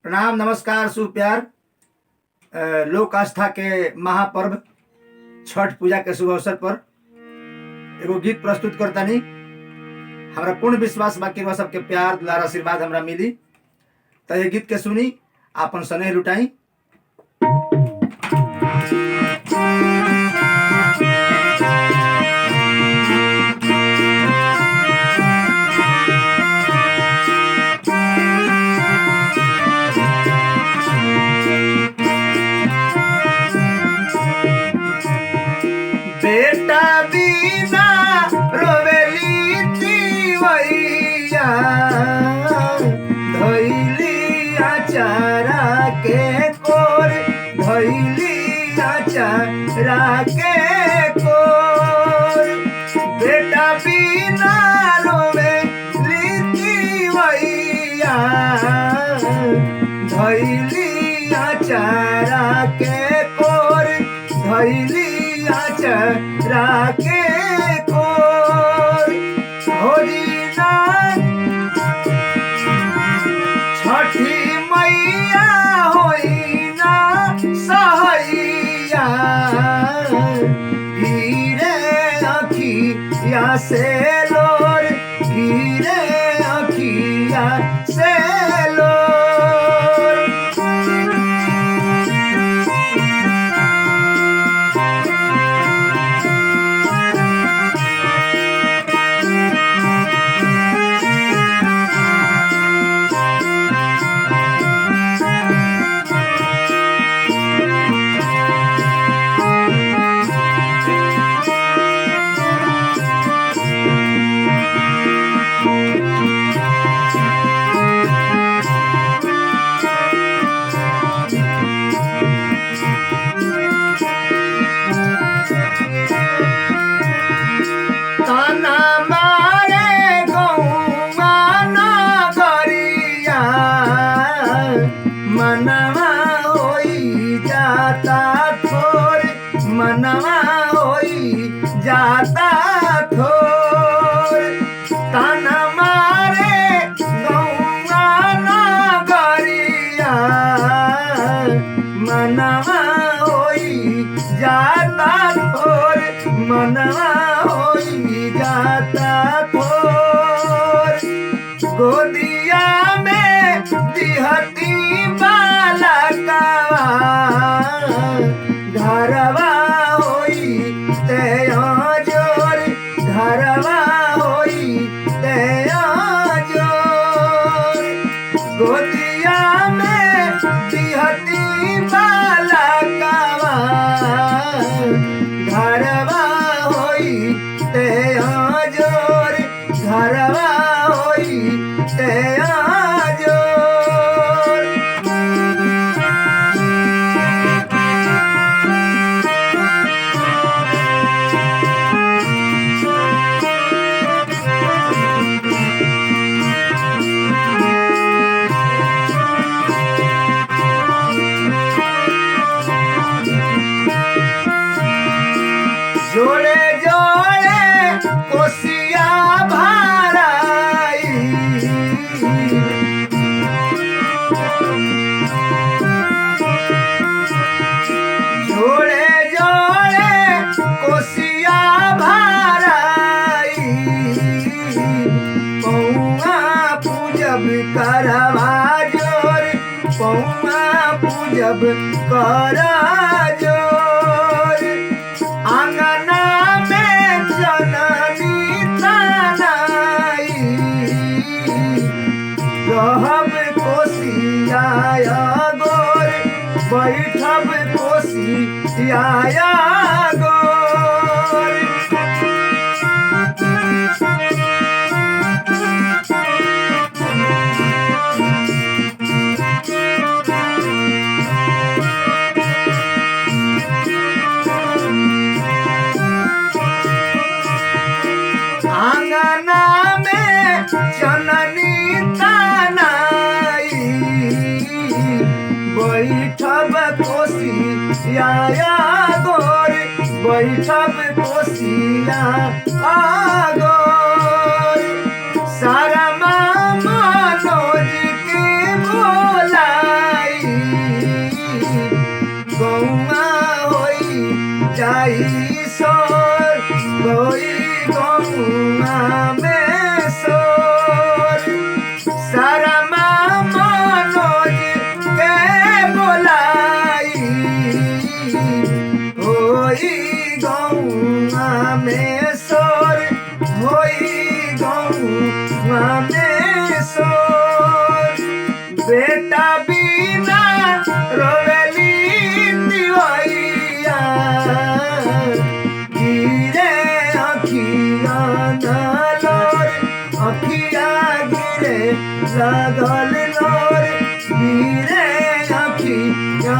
प्रणाम, नमस्कार, शुभ प्यार। लोक आस्था के महापर्व छठ पूजा के शुभ अवसर पर एगो गीत प्रस्तुत करतानी। हमरा पूर्ण विश्वास बा कि सबके प्यार दुलार आशीर्वाद हमरा मिली। तो ये गीत के सुनी, आपन स्नेह लुटाई। बेटा बिना रोवेली तिवैया, धैली आचारा के कोर, धैली आचारा के कोर। बेटा बिना रोवेली तिवैया, धैली आचारा के कोर, धैली आचारा के कोर। होली ना छठी मैया होई ना सहैया, गिरे अखिया से लोर, गिरे अखिया से लोर। ताना मारे गौआ नगरिया, मनवा होई जाता थोर, मनवा होई जाता थोर। ताना मारे गौआ नगरिया, मनवा होई जाता थोर, मनवा होई जाता थोर। गोदिया में दिहती बालकवा, घरवा होई ते जोर, घरवा होई ते जोर। गोदिया में दिहती बालकवा, घरवा होई ते जोर, घरवा होई ते जोर। जोड़े जोड़े कोसिया भराई, जोड़े जोड़े कोसिया भराई। पौआ पूजब करवा जोर, पौआ पूजब करा जोर। आंगना में जननी तनाई, रहब कोसिया गोर, बैठब कोसिया गोर। आंगना में जननी तनाई, बैठब कोसिया गोर, बैठब कोसिया गोर। सारा मनोज के बोला होई गौआ में सोर सारा मनोज के बोलाई होई गौआ में सोर होई गौआ में सोर बेटा बिना रोवेली दिवैया गिरे अखिया नलोर अखिया गिरे लागल लोर गिरे अखिया